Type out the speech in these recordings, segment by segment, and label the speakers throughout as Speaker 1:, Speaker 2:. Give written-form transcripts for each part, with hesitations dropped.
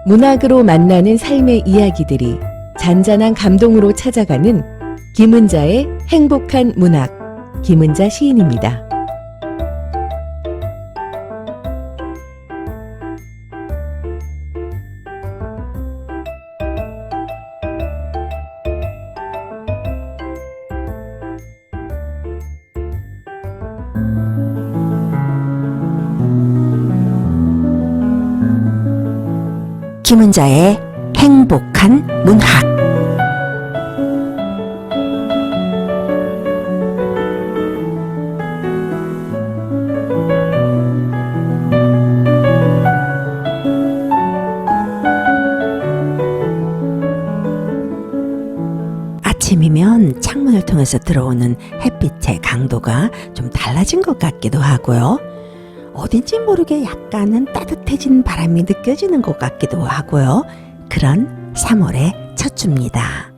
Speaker 1: 문학으로 만나는 삶의 이야기들이 잔잔한 감동으로 찾아가는 김은자의 행복한 문학, 김은자 시인입니다.
Speaker 2: 김은자의 행복한 문학. 아침이면 창문을 통해서 들어오는 햇빛의 강도가 좀 달라진 것 같기도 하고요. 어딘지 모르게 약간은 따뜻해진 바람이 느껴지는 것 같기도 하고요. 그런 3월의 첫 주입니다.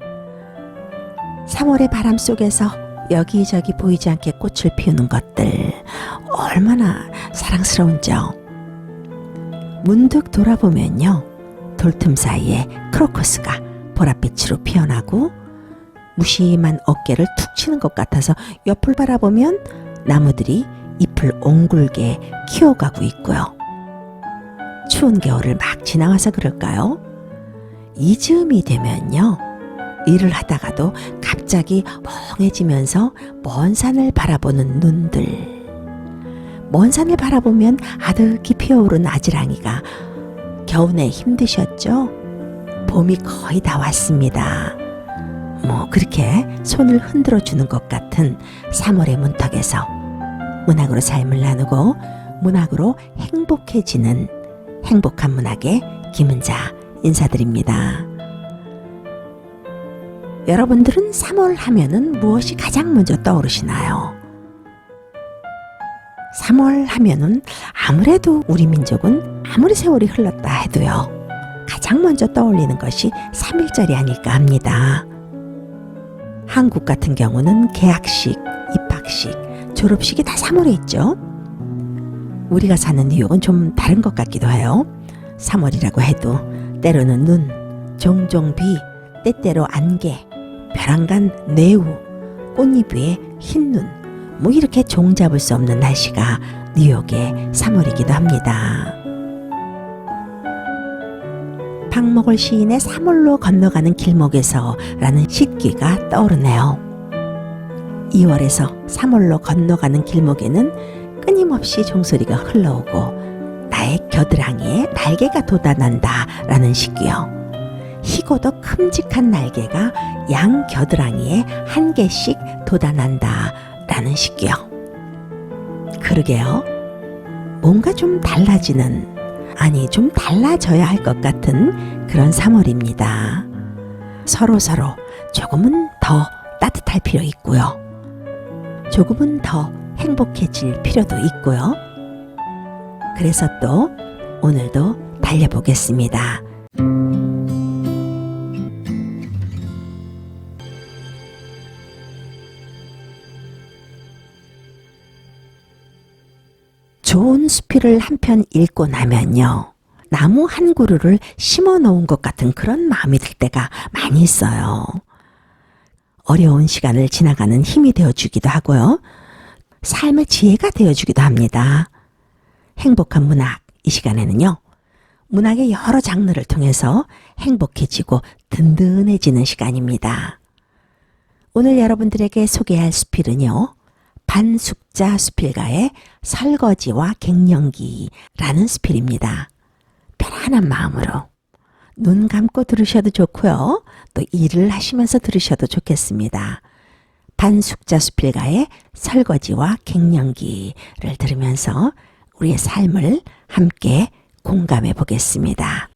Speaker 2: 3월의 바람 속에서 여기저기 보이지 않게 꽃을 피우는 것들 얼마나 사랑스러운지요. 문득 돌아보면요, 돌틈 사이에 크로커스가 보랏빛으로 피어나고 무심한 어깨를 툭 치는 것 같아서 옆을 바라보면 나무들이 잎을 옹굴게 키워가고 있고요. 추운 겨울을 막 지나와서 그럴까요? 이 즈음이 되면요, 일을 하다가도 갑자기 멍해지면서 먼 산을 바라보는 눈들, 먼 산을 바라보면 아득히 피어오른 아지랑이가 겨우내 힘드셨죠? 봄이 거의 다 왔습니다. 그렇게 손을 흔들어 주는 것 같은 3월의 문턱에서 문학으로 삶을 나누고 문학으로 행복해지는 행복한 문학의 김은자 인사드립니다. 여러분들은 3월 하면은 무엇이 가장 먼저 떠오르시나요? 3월 하면은 아무래도 우리 민족은 아무리 세월이 흘렀다 해도요, 가장 먼저 떠올리는 것이 3.1절이 아닐까 합니다. 한국 같은 경우는 개학식, 입학식, 졸업식이 다 3월에 있죠. 우리가 사는 뉴욕은 좀 다른 것 같기도 해요. 3월이라고 해도 때로는 눈, 종종 비, 때때로 안개, 벼랑간 뇌우, 꽃잎 위에 흰눈, 이렇게 종잡을 수 없는 날씨가 뉴욕의 3월이기도 합니다. 박목월 시인의 3월로 건너가는 길목에서 라는 시귀가 떠오르네요. 2월에서 3월로 건너가는 길목에는 끊임없이 종소리가 흘러오고 나의 겨드랑이에 날개가 돋아난다 라는 시귀요. 희고도 큼직한 날개가 양 겨드랑이에 한 개씩 돋아난다 라는 시귀요. 그러게요. 뭔가 좀 달라지는, 좀 달라져야 할 것 같은 그런 3월입니다. 서로 조금은 더 따뜻할 필요 있고요. 조금은 더 행복해질 필요도 있고요. 그래서 또 오늘도 달려보겠습니다. 좋은 수필을 한 편 읽고 나면요, 나무 한 그루를 심어 놓은 것 같은 그런 마음이 들 때가 많이 있어요. 어려운 시간을 지나가는 힘이 되어주기도 하고요. 삶의 지혜가 되어주기도 합니다. 행복한 문학, 이 시간에는요, 문학의 여러 장르를 통해서 행복해지고 든든해지는 시간입니다. 오늘 여러분들에게 소개할 수필은요, 반숙자 수필가의 설거지와 갱년기라는 수필입니다. 편안한 마음으로 눈 감고 들으셔도 좋고요. 또 일을 하시면서 들으셔도 좋겠습니다. 반숙자 수필가의 설거지와 갱년기를 들으면서 우리의 삶을 함께 공감해 보겠습니다.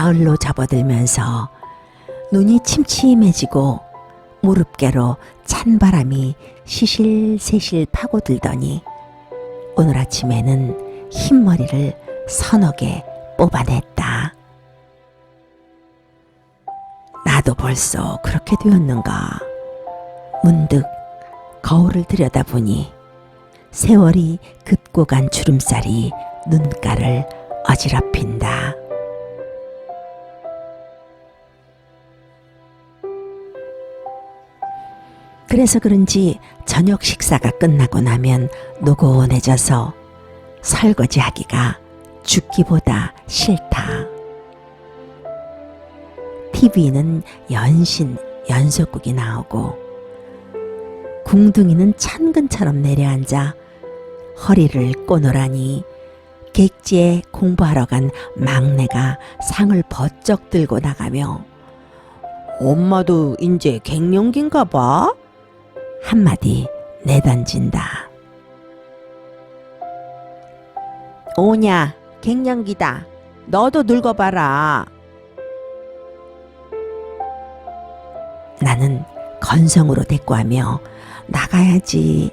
Speaker 2: 가을로 접어들면서 눈이 침침해지고 무릎께로 찬바람이 시실세실 파고들더니 오늘 아침에는 흰머리를 서너 개 뽑아냈다. 나도 벌써 그렇게 되었는가. 문득 거울을 들여다보니 세월이 긋고 간 주름살이 눈가를 어지럽힌다. 그래서 그런지 저녁 식사가 끝나고 나면 노곤해져서 설거지하기가 죽기보다 싫다. TV는 연신 연속극이 나오고 궁둥이는 천근처럼 내려앉아 허리를 꼬노라니 객지에 공부하러 간 막내가 상을 버쩍 들고 나가며 엄마도 이제 갱년기인가 봐? 한마디 내던진다. 오냐, 갱년기다. 너도 늙어봐라. 나는 건성으로 대꾸하며 나가야지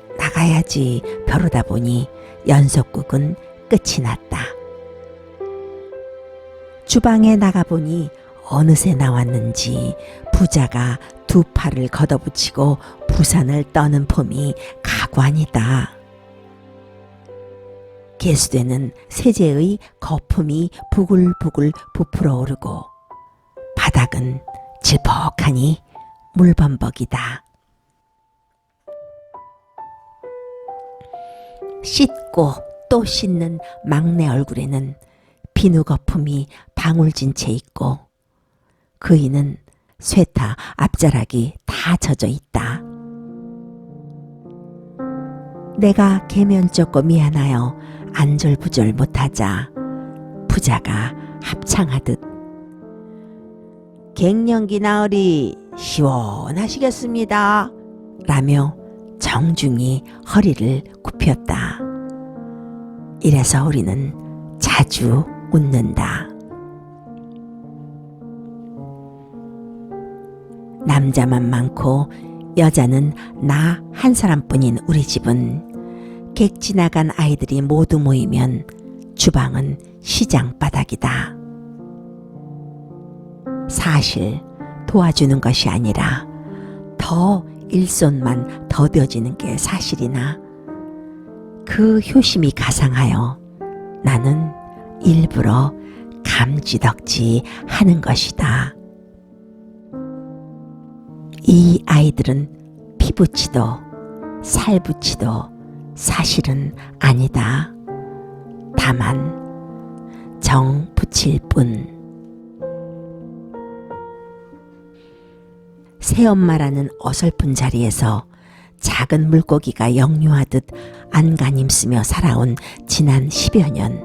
Speaker 2: 벼르다 보니 연속극은 끝이 났다. 주방에 나가보니 어느새 나왔는지 부자가 두 팔을 걷어붙이고 부산을 떠는 폼이 가관이다. 개수대는 세제의 거품이 부글부글 부풀어 오르고 바닥은 질퍽하니 물범벅이다. 씻고 또 씻는 막내 얼굴에는 비누 거품이 방울진 채 있고 그이는 쇠타 앞자락이 다 젖어 있다. 내가 개면쩍고 미안하여 안절부절 못하자 부자가 합창하듯 갱년기 나으리 시원하시겠습니다 라며 정중히 허리를 굽혔다. 이래서 우리는 자주 웃는다. 남자만 많고 여자는 나 한 사람뿐인 우리 집은 객 지나간 아이들이 모두 모이면 주방은 시장 바닥이다. 사실 도와주는 것이 아니라 더 일손만 더뎌지는 게 사실이나 그 효심이 가상하여 나는 일부러 감지덕지 하는 것이다. 이 아이들은 피붙이도 살붙이도 사실은 아니다. 다만 정 붙일 뿐. 새엄마라는 어설픈 자리에서 작은 물고기가 영유하듯 안간힘 쓰며 살아온 지난 10여 년.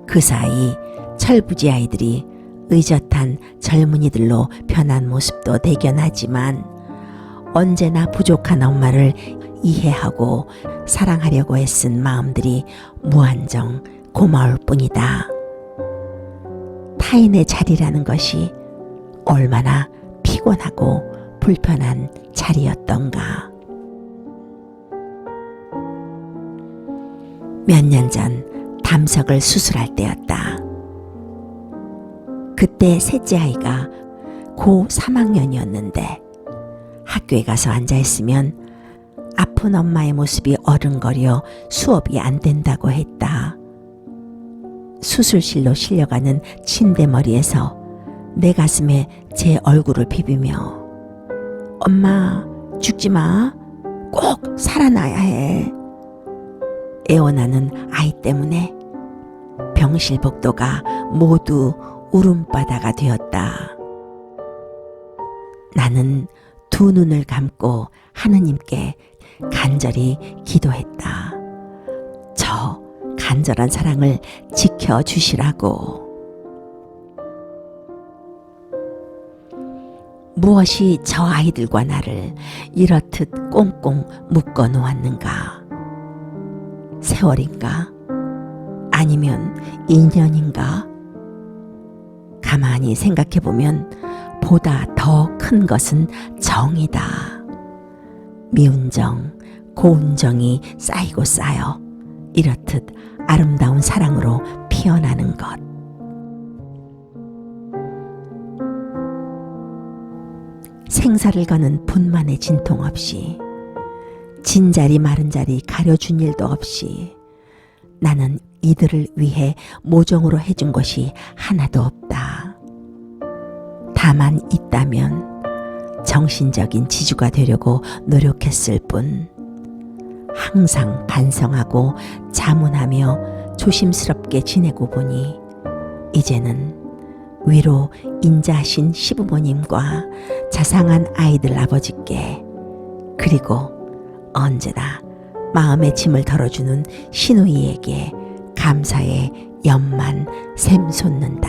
Speaker 2: 그 사이 철부지 아이들이 의젓한 젊은이들로 변한 모습도 대견하지만 언제나 부족한 엄마를 이해하고 사랑하려고 애쓴 마음들이 무한정 고마울 뿐이다. 타인의 자리라는 것이 얼마나 피곤하고 불편한 자리였던가. 몇 년 전 담석을 수술할 때였다. 그때 셋째 아이가 고 3학년이었는데 학교에 가서 앉아있으면 아픈 엄마의 모습이 어른거려 수업이 안 된다고 했다. 수술실로 실려가는 침대머리에서 내 가슴에 제 얼굴을 비비며 엄마 죽지 마. 꼭 살아나야 해. 애원하는 아이 때문에 병실 복도가 모두 울음바다가 되었다. 나는 두 눈을 감고 하느님께 간절히 기도했다. 저 간절한 사랑을 지켜주시라고. 무엇이 저 아이들과 나를 이렇듯 꽁꽁 묶어 놓았는가? 세월인가? 아니면 인연인가? 가만히 생각해보면 보다 더 큰 것은 정이다. 미운 정, 고운 정이 쌓이고 쌓여 이렇듯 아름다운 사랑으로 피어나는 것. 생사를 거는 분만의 진통 없이, 진자리 마른 자리 가려준 일도 없이 나는 이들을 위해 모종으로 해준 것이 하나도 없다. 다만 있다면 정신적인 지주가 되려고 노력했을 뿐, 항상 반성하고 자문하며 조심스럽게 지내고 보니 이제는 위로 인자하신 시부모님과 자상한 아이들 아버지께, 그리고 언제나 마음의 짐을 덜어주는 시누이에게 감사의 연만 샘솟는다.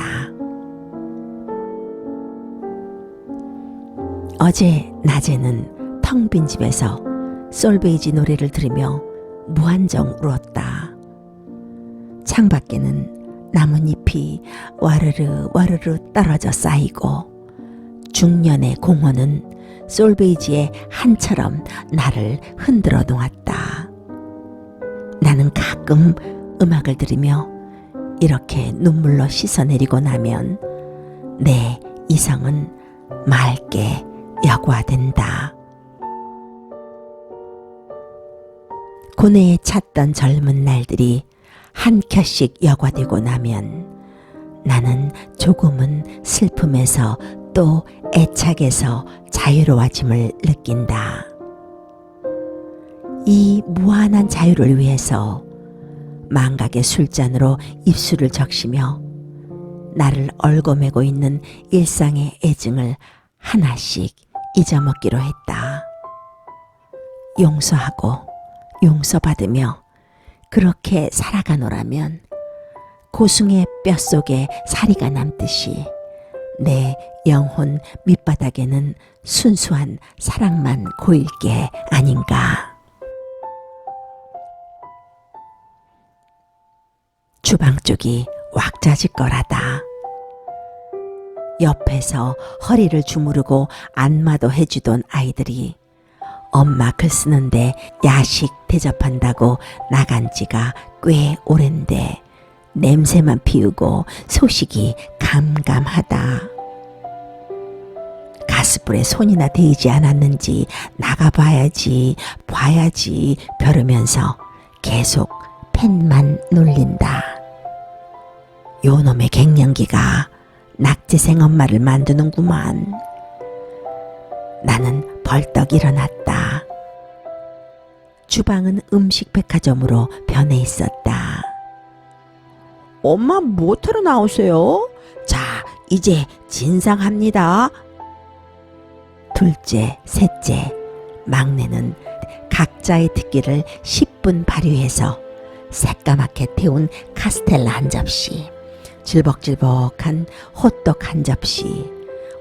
Speaker 2: 어제 낮에는 텅 빈 집에서 솔베이지 노래를 들으며 무한정 울었다. 창밖에는 나뭇잎이 와르르 와르르 떨어져 쌓이고 중년의 공원은 솔베이지의 한처럼 나를 흔들어 놓았다. 나는 가끔 음악을 들으며 이렇게 눈물로 씻어내리고 나면 내 이성은 맑게 여과된다. 고뇌에 찼던 젊은 날들이 한 켜씩 여과되고 나면 나는 조금은 슬픔에서 또 애착에서 자유로워짐을 느낀다. 이 무한한 자유를 위해서 망각의 술잔으로 입술을 적시며 나를 얽어매고 있는 일상의 애증을 하나씩 잊어먹기로 했다. 용서하고 용서받으며 그렇게 살아가노라면 고숭의 뼛속에 사리가 남듯이 내 영혼 밑바닥에는 순수한 사랑만 고일 게 아닌가. 주방 쪽이 왁자지껄하다. 옆에서 허리를 주무르고 안마도 해주던 아이들이 엄마 글 쓰는데 야식 대접한다고 나간 지가 꽤 오랜데 냄새만 피우고 소식이 감감하다. 가스불에 손이나 데이지 않았는지 나가봐야지 봐야지 벼르면서 계속 펜만 놀린다. 요놈의 갱년기가 낙제생 엄마를 만드는구만. 나는 벌떡 일어났다. 주방은 음식 백화점으로 변해 있었다. 엄마 모터로 나오세요? 자, 이제 진상합니다. 둘째, 셋째, 막내는 각자의 특기를 10분 발휘해서 새까맣게 태운 카스텔라 한 접시, 질벅질벅한 호떡 한 접시,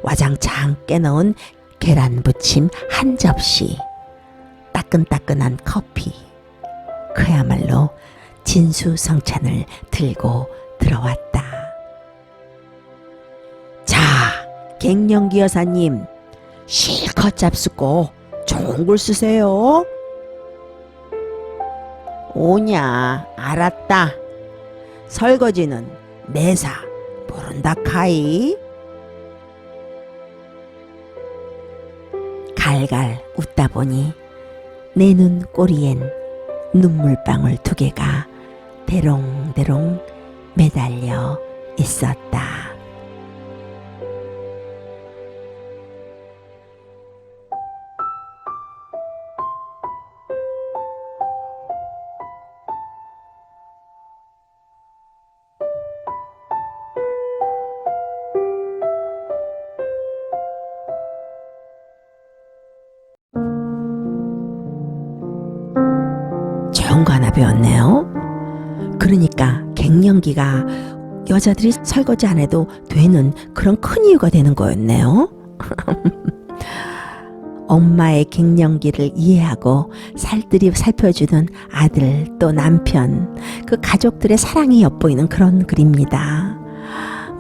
Speaker 2: 와장창 깨넣은 계란 부침 한 접시, 따끈따끈한 커피, 그야말로 진수성찬을 들고 들어왔다. 자, 갱년기 여사님, 실컷 잡수고 좋은 글 쓰세요. 오냐, 알았다. 설거지는 내사 모른다 카이. 갈갈 웃다 보니 내 눈 꼬리엔 눈물방울 2개가 대롱대롱 매달려 있었다. 좋은 거 하나 배웠네요. 그러니까 갱년기가 여자들이 설거지 안 해도 되는 그런 큰 이유가 되는 거였네요. 엄마의 갱년기를 이해하고 살뜰히 살펴주는 아들 또 남편, 그 가족들의 사랑이 엿보이는 그런 글입니다.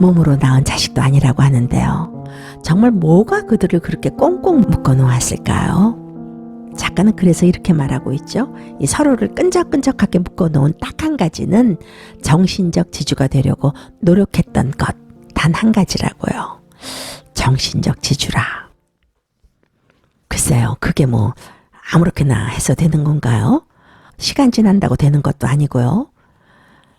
Speaker 2: 몸으로 낳은 자식도 아니라고 하는데요. 정말 뭐가 그들을 그렇게 꽁꽁 묶어 놓았을까요? 작가는 그래서 이렇게 말하고 있죠. 이 서로를 끈적끈적하게 묶어 놓은 딱 한 가지는 정신적 지주가 되려고 노력했던 것 단 한 가지라고요. 정신적 지주라. 글쎄요, 그게 뭐 아무렇게나 해서 되는 건가요? 시간 지난다고 되는 것도 아니고요.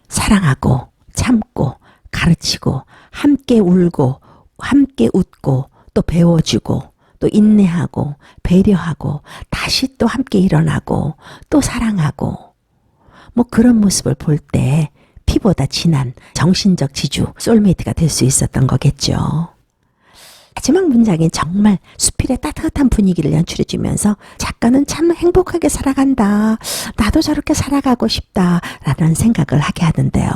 Speaker 2: 사랑하고 참고 가르치고 함께 울고 함께 웃고 또 배워주고 또 인내하고 배려하고 다시 또 함께 일어나고 또 사랑하고 뭐 그런 모습을 볼 때 피보다 진한 정신적 지주 소울메이트가 될 수 있었던 거겠죠. 마지막 문장이 정말 수필의 따뜻한 분위기를 연출해주면서 작가는 참 행복하게 살아간다. 나도 저렇게 살아가고 싶다. 라는 생각을 하게 하는데요.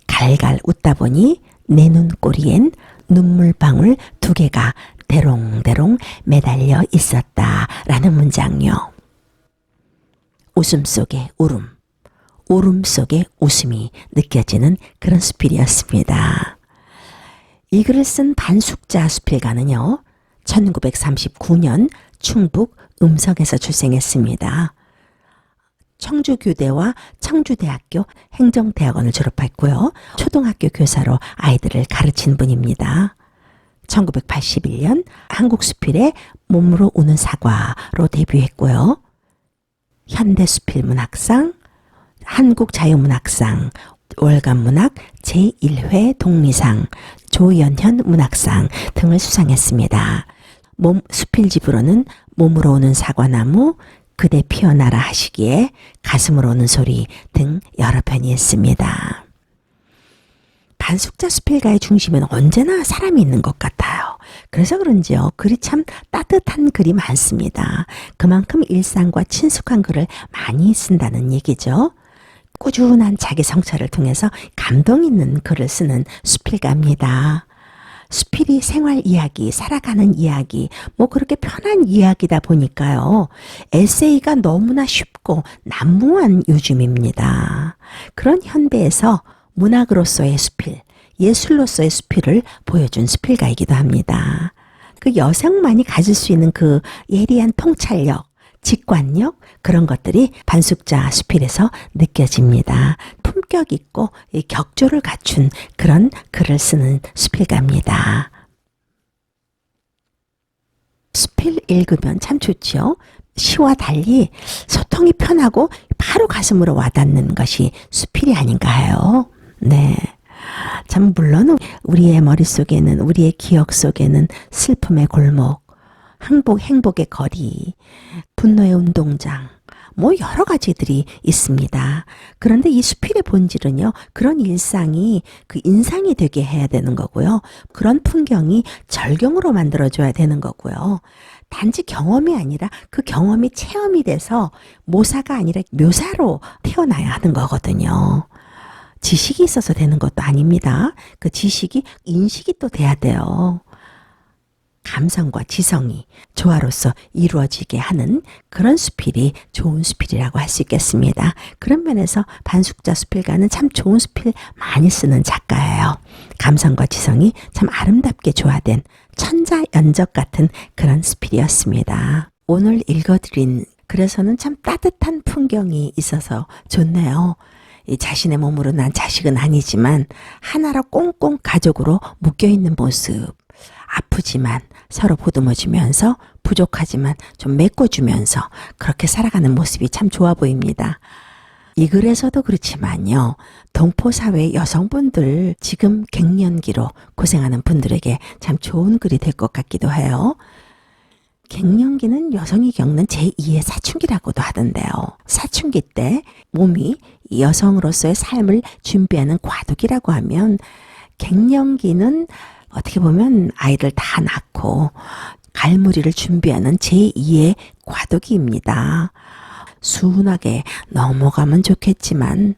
Speaker 2: 갈갈 웃다 보니 내 눈꼬리엔 눈물방울 2개가 대롱대롱 매달려 있었다. 라는 문장요. 웃음 속에 울음, 울음 속에 웃음이 느껴지는 그런 수필이었습니다. 이 글을 쓴 반숙자 수필가는요. 1939년 충북 음성에서 출생했습니다. 청주교대와 청주대학교 행정대학원을 졸업했고요. 초등학교 교사로 아이들을 가르친 분입니다. 1981년 한국수필의 몸으로 우는 사과로 데뷔했고요. 현대수필문학상, 한국자유문학상, 월간문학 제1회 독리상, 조연현 문학상 등을 수상했습니다. 수필집으로는 몸으로 오는 사과나무, 그대 피어나라 하시기에, 가슴으로 오는 소리 등 여러 편이 있습니다. 반숙자 수필가의 중심엔 언제나 사람이 있는 것 같아요. 그래서 그런지요, 글이 참 따뜻한 글이 많습니다. 그만큼 일상과 친숙한 글을 많이 쓴다는 얘기죠. 꾸준한 자기 성찰을 통해서 감동 있는 글을 쓰는 수필가입니다. 수필이 생활 이야기, 살아가는 이야기, 뭐 그렇게 편한 이야기다 보니까요. 에세이가 너무나 쉽고 난무한 요즘입니다. 그런 현대에서 문학으로서의 수필, 예술로서의 수필을 보여준 수필가이기도 합니다. 그 여성만이 가질 수 있는 그 예리한 통찰력, 직관력, 그런 것들이 반숙자 수필에서 느껴집니다. 품격 있고 격조를 갖춘 그런 글을 쓰는 수필가입니다. 수필 읽으면 참 좋죠. 시와 달리 소통이 편하고 바로 가슴으로 와닿는 것이 수필이 아닌가 해요. 네. 참 물론 우리의 머릿속에는, 우리의 기억 속에는 슬픔의 골목, 행복의 거리, 분노의 운동장, 뭐 여러 가지들이 있습니다. 그런데 이 수필의 본질은요, 그런 일상이 그 인상이 되게 해야 되는 거고요. 그런 풍경이 절경으로 만들어줘야 되는 거고요. 단지 경험이 아니라 그 경험이 체험이 돼서 모사가 아니라 묘사로 태어나야 하는 거거든요. 지식이 있어서 되는 것도 아닙니다. 그 지식이 인식이 또 돼야 돼요. 감성과 지성이 조화로서 이루어지게 하는 그런 수필이 좋은 수필이라고 할 수 있겠습니다. 그런 면에서 반숙자 수필가는 참 좋은 수필 많이 쓰는 작가예요. 감성과 지성이 참 아름답게 조화된 천자연적 같은 그런 수필이었습니다. 오늘 읽어드린 글에서는 참 따뜻한 풍경이 있어서 좋네요. 이 자신의 몸으로 난 자식은 아니지만 하나로 꽁꽁 가족으로 묶여있는 모습, 아프지만 서로 보듬어주면서, 부족하지만 좀 메꿔주면서 그렇게 살아가는 모습이 참 좋아 보입니다. 이 글에서도 그렇지만요, 동포사회 여성분들, 지금 갱년기로 고생하는 분들에게 참 좋은 글이 될 것 같기도 해요. 갱년기는 여성이 겪는 제2의 사춘기라고도 하던데요. 사춘기 때 몸이 여성으로서의 삶을 준비하는 과도기라고 하면, 갱년기는 어떻게 보면 아이를 다 낳고 갈무리를 준비하는 제2의 과도기입니다. 순하게 넘어가면 좋겠지만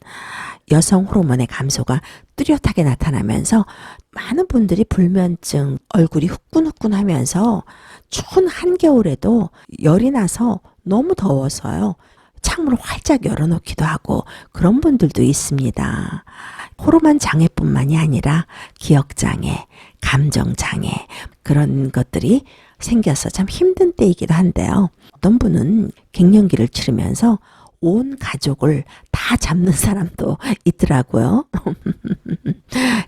Speaker 2: 여성 호르몬의 감소가 뚜렷하게 나타나면서 많은 분들이 불면증, 얼굴이 후끈후끈하면서 추운 한겨울에도 열이 나서 너무 더워서요, 창문을 활짝 열어놓기도 하고 그런 분들도 있습니다. 호르몬 장애뿐만이 아니라 기억장애, 감정장애 그런 것들이 생겨서 참 힘든 때이기도 한데요. 어떤 분은 갱년기를 치르면서 온 가족을 다 잡는 사람도 있더라고요.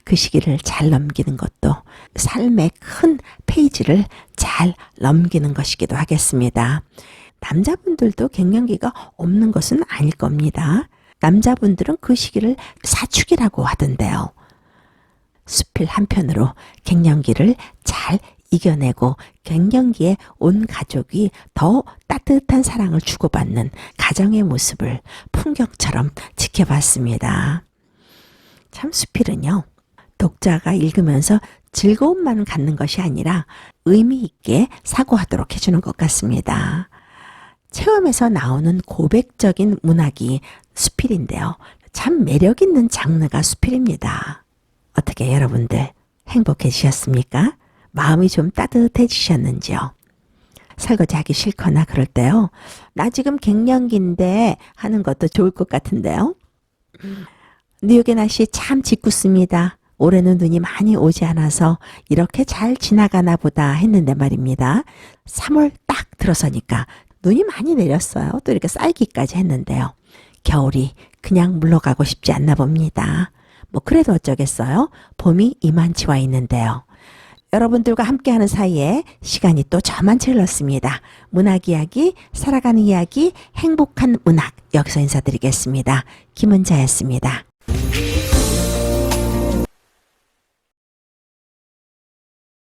Speaker 2: 그 시기를 잘 넘기는 것도 삶의 큰 페이지를 잘 넘기는 것이기도 하겠습니다. 남자분들도 갱년기가 없는 것은 아닐 겁니다. 남자분들은 그 시기를 사축이라고 하던데요. 수필 한편으로 갱년기를 잘 이겨내고 갱년기에 온 가족이 더 따뜻한 사랑을 주고받는 가정의 모습을 풍경처럼 지켜봤습니다. 참 수필은요, 독자가 읽으면서 즐거움만 갖는 것이 아니라 의미 있게 사고하도록 해주는 것 같습니다. 체험에서 나오는 고백적인 문학이 수필인데요. 참 매력 있는 장르가 수필입니다. 어떻게 여러분들 행복해지셨습니까? 마음이 좀 따뜻해지셨는지요? 설거지 하기 싫거나 그럴 때요. 나 지금 갱년기인데 하는 것도 좋을 것 같은데요. 뉴욕의 날씨 참 짓궂습니다. 올해는 눈이 많이 오지 않아서 이렇게 잘 지나가나 보다 했는데 말입니다. 3월 딱 들어서니까 눈이 많이 내렸어요. 또 이렇게 쌓이기까지 했는데요. 겨울이 그냥 물러가고 싶지 않나 봅니다. 뭐 그래도 어쩌겠어요. 봄이 이만치 와 있는데요. 여러분들과 함께하는 사이에 시간이 또 저만치 흘렀습니다. 문학 이야기, 살아가는 이야기, 행복한 문학 여기서 인사드리겠습니다. 김은자였습니다.